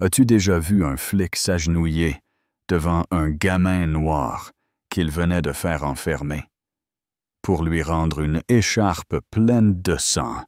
As-tu déjà vu un flic s'agenouiller devant un gamin noir qu'il venait de faire enfermer, pour lui rendre une écharpe pleine de sang,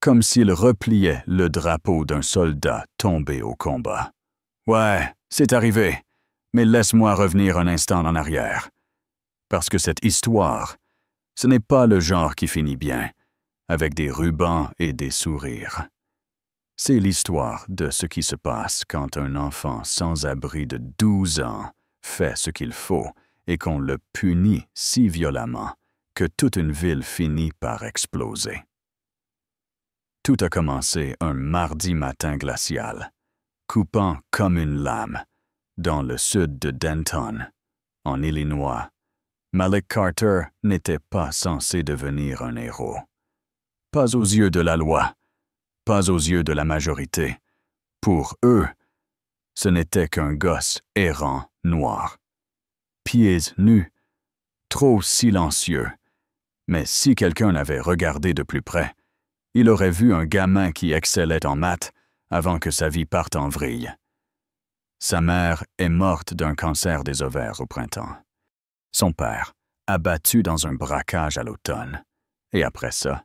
comme s'il repliait le drapeau d'un soldat tombé au combat? Ouais, c'est arrivé, mais laisse-moi revenir un instant en arrière, parce que cette histoire, ce n'est pas le genre qui finit bien, avec des rubans et des sourires. C'est l'histoire de ce qui se passe quand un enfant sans abri de 12 ans fait ce qu'il faut et qu'on le punit si violemment que toute une ville finit par exploser. Tout a commencé un mardi matin glacial, coupant comme une lame, dans le sud de Denton, en Illinois. Malik Carter n'était pas censé devenir un héros. Pas aux yeux de la loi, pas aux yeux de la majorité. Pour eux, ce n'était qu'un gosse errant noir. Pieds nus, trop silencieux. Mais si quelqu'un avait regardé de plus près, il aurait vu un gamin qui excellait en maths avant que sa vie parte en vrille. Sa mère est morte d'un cancer des ovaires au printemps. Son père, abattu dans un braquage à l'automne. Et après ça,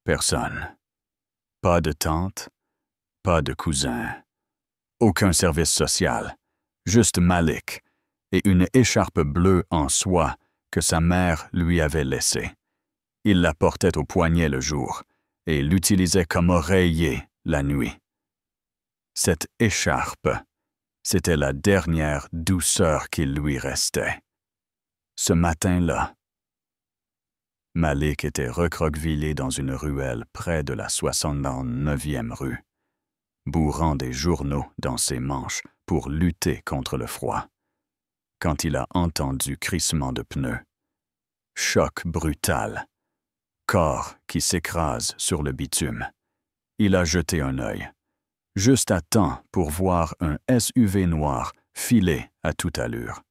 personne. Pas de tante, pas de cousin, aucun service social, juste Malik et une écharpe bleue en soie que sa mère lui avait laissée. Il la portait au poignet le jour et l'utilisait comme oreiller la nuit. Cette écharpe, c'était la dernière douceur qu'il lui restait. Ce matin-là, Malik était recroquevillé dans une ruelle près de la 69e rue, bourrant des journaux dans ses manches pour lutter contre le froid, quand il a entendu crissement de pneus. Choc brutal. Corps qui s'écrase sur le bitume. Il a jeté un œil, juste à temps pour voir un SUV noir filer à toute allure,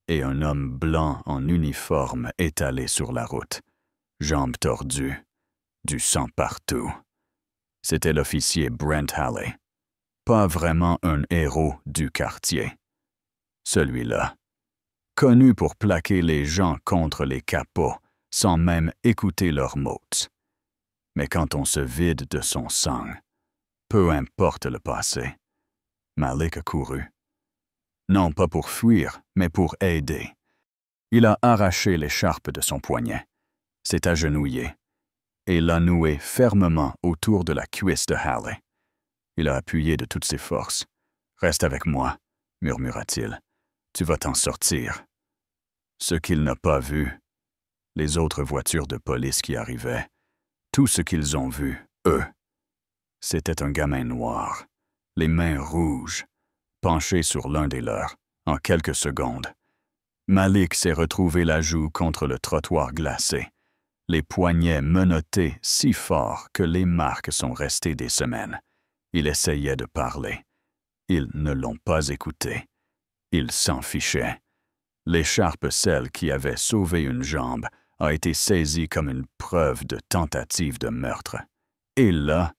et un homme blanc en uniforme étalé sur la route, jambes tordues, du sang partout. C'était l'officier Brent Halley, pas vraiment un héros du quartier. Celui-là, connu pour plaquer les gens contre les capots sans même écouter leurs mots. Mais quand on se vide de son sang, peu importe le passé, Malik a couru. Non pas pour fuir, mais pour aider. Il a arraché l'écharpe de son poignet, s'est agenouillé, et l'a nouée fermement autour de la cuisse de Halley. Il a appuyé de toutes ses forces. « Reste avec moi », murmura-t-il. « Tu vas t'en sortir. » Ce qu'il n'a pas vu, les autres voitures de police qui arrivaient, tout ce qu'ils ont vu, eux, c'était un gamin noir, les mains rouges, penché sur l'un des leurs, en quelques secondes. Malik s'est retrouvé la joue contre le trottoir glacé, les poignets menottés si fort que les marques sont restées des semaines. Il essayait de parler. Ils ne l'ont pas écouté. Il s'en fichait. L'écharpe, celle qui avait sauvé une jambe, a été saisie comme une preuve de tentative de meurtre. Et là,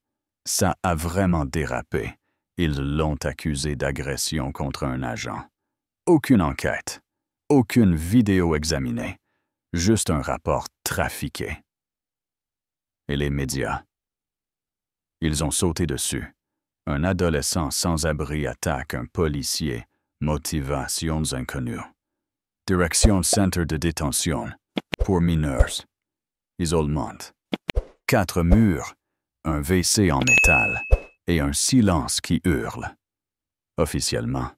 ça a vraiment dérapé. Ils l'ont accusé d'agression contre un agent. Aucune enquête, aucune vidéo examinée, juste un rapport trafiqué. Et les médias? Ils ont sauté dessus. Un adolescent sans-abri attaque un policier, motivations inconnues. Direction Centre de détention pour mineurs. Isolement. 4 murs, un WC en métal et un silence qui hurle. Officiellement,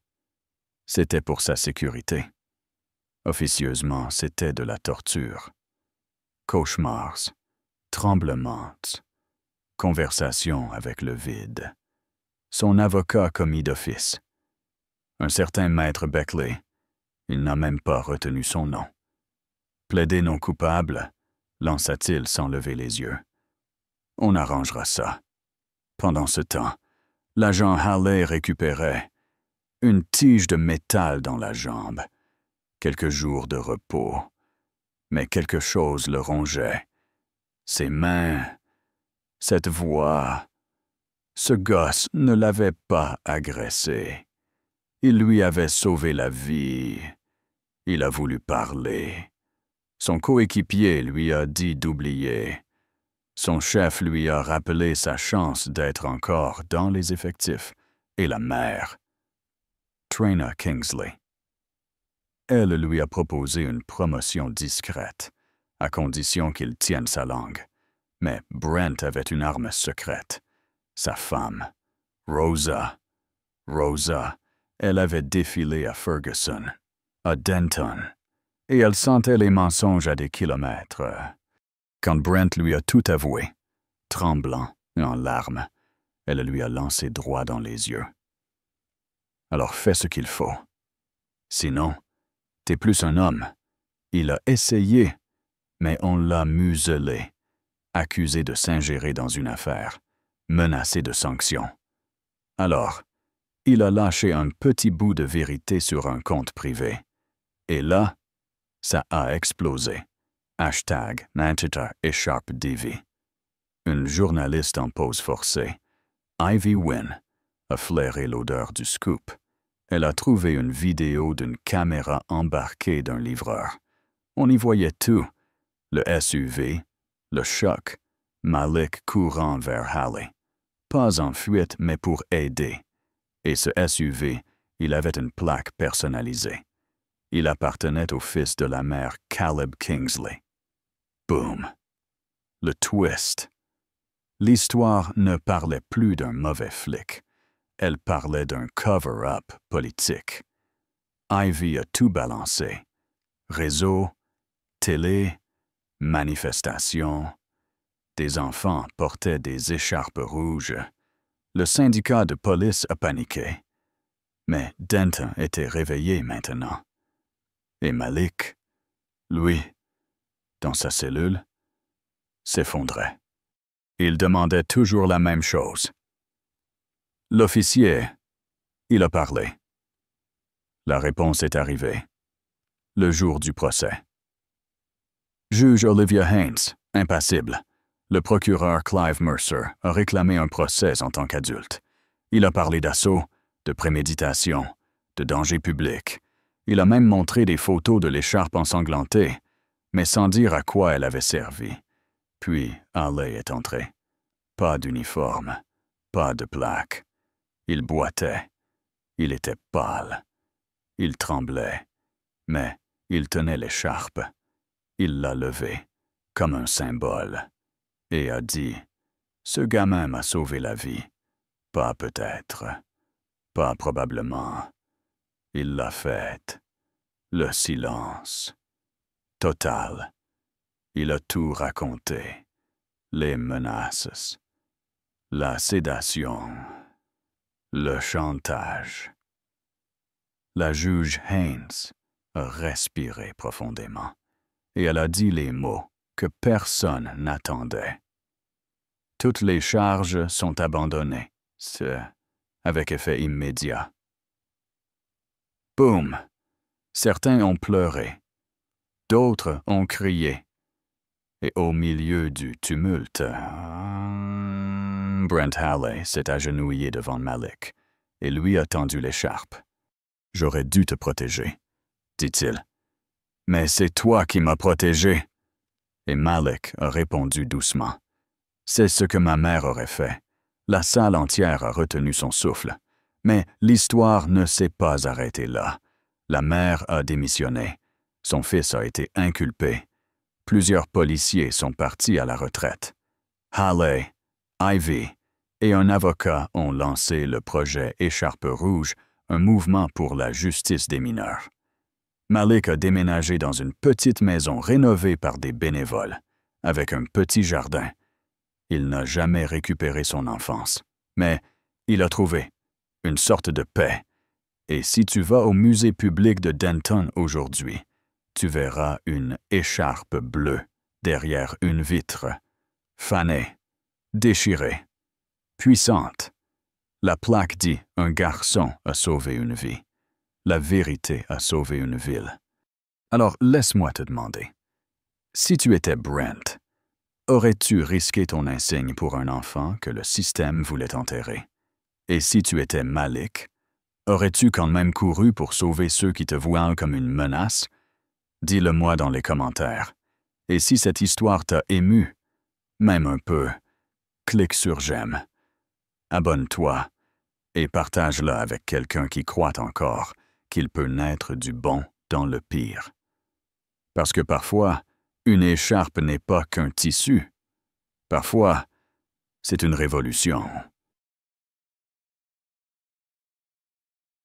c'était pour sa sécurité. Officieusement, c'était de la torture. Cauchemars, tremblements, conversation avec le vide. Son avocat commis d'office. Un certain maître Beckley. Il n'a même pas retenu son nom. Plaider non coupable, lança-t-il sans lever les yeux. On arrangera ça. Pendant ce temps, l'agent Halley récupérait une tige de métal dans la jambe. Quelques jours de repos. Mais quelque chose le rongeait. Ses mains, cette voix, Ce gosse ne l'avait pas agressé. Il lui avait sauvé la vie. Il a voulu parler. Son coéquipier lui a dit d'oublier. Son chef lui a rappelé sa chance d'être encore dans les effectifs. Et la mère, Trina Kingsley. Elle lui a proposé une promotion discrète, à condition qu'il tienne sa langue. Mais Brent avait une arme secrète. Sa femme, Rosa. Rosa, elle avait défilé à Ferguson, à Denton, et elle sentait les mensonges à des kilomètres. Quand Brent lui a tout avoué, tremblant et en larmes, elle lui a lancé droit dans les yeux. Alors fais ce qu'il faut. Sinon, t'es plus un homme. Il a essayé, mais on l'a muselé, accusé de s'ingérer dans une affaire, menacé de sanctions. Alors, il a lâché un petit bout de vérité sur un compte privé. Et là, ça a explosé. #Nanchita Écharpe d'Ivy. Une journaliste en pause forcée, Ivy Wynne, a flairé l'odeur du scoop. Elle a trouvé une vidéo d'une caméra embarquée d'un livreur. On y voyait tout. Le SUV, le choc, Malik courant vers Hallie. Pas en fuite, mais pour aider. Et ce SUV, il avait une plaque personnalisée. Il appartenait au fils de la mère Caleb Kingsley. Boum. Le twist. L'histoire ne parlait plus d'un mauvais flic. Elle parlait d'un cover-up politique. Ivy a tout balancé. Réseau, télé, manifestations. Des enfants portaient des écharpes rouges. Le syndicat de police a paniqué. Mais Denton était réveillé maintenant. Et Malik, lui, dans sa cellule, s'effondrait. Il demandait toujours la même chose. L'officier, il a parlé. La réponse est arrivée. Le jour du procès. Juge Olivia Haynes, impassible. Le procureur Clive Mercer a réclamé un procès en tant qu'adulte. Il a parlé d'assaut, de préméditation, de danger public. Il a même montré des photos de l'écharpe ensanglantée, mais sans dire à quoi elle avait servi. Puis Hallie est entré. Pas d'uniforme, pas de plaque. Il boitait. Il était pâle. Il tremblait. Mais il tenait l'écharpe. Il l'a levée, comme un symbole, et a dit « Ce gamin m'a sauvé la vie. Pas peut-être. Pas probablement. Il l'a faite. » Le silence. Total. Il a tout raconté. Les menaces. La sédation. Le chantage. La juge Haynes a respiré profondément et elle a dit les mots que personne n'attendait. Toutes les charges sont abandonnées, avec effet immédiat. Boum! Certains ont pleuré, d'autres ont crié. Et au milieu du tumulte, Brent Hallie s'est agenouillé devant Malik et lui a tendu l'écharpe. « J'aurais dû te protéger, » dit-il. « Mais c'est toi qui m'as protégé. » Et Malik a répondu doucement. « C'est ce que ma mère aurait fait. » La salle entière a retenu son souffle. Mais l'histoire ne s'est pas arrêtée là. La mère a démissionné. Son fils a été inculpé. Plusieurs policiers sont partis à la retraite. Hallie, Ivy et un avocat ont lancé le projet Écharpe rouge, un mouvement pour la justice des mineurs. Malik a déménagé dans une petite maison rénovée par des bénévoles, avec un petit jardin. Il n'a jamais récupéré son enfance, mais il a trouvé une sorte de paix. Et si tu vas au musée public de Denton aujourd'hui, tu verras une écharpe bleue derrière une vitre, fanée, déchirée, puissante. La plaque dit « Un garçon a sauvé une vie. La vérité a sauvé une ville. » Alors laisse-moi te demander, si tu étais Brent, Aurais-tu risqué ton insigne pour un enfant que le système voulait enterrer? Et si tu étais Malik, aurais-tu quand même couru pour sauver ceux qui te voient comme une menace? Dis-le-moi dans les commentaires. Et si cette histoire t'a ému, même un peu, clique sur j'aime. Abonne-toi et partage-la avec quelqu'un qui croit encore qu'il peut naître du bon dans le pire. Parce que parfois, une écharpe n'est pas qu'un tissu. Parfois, c'est une révolution.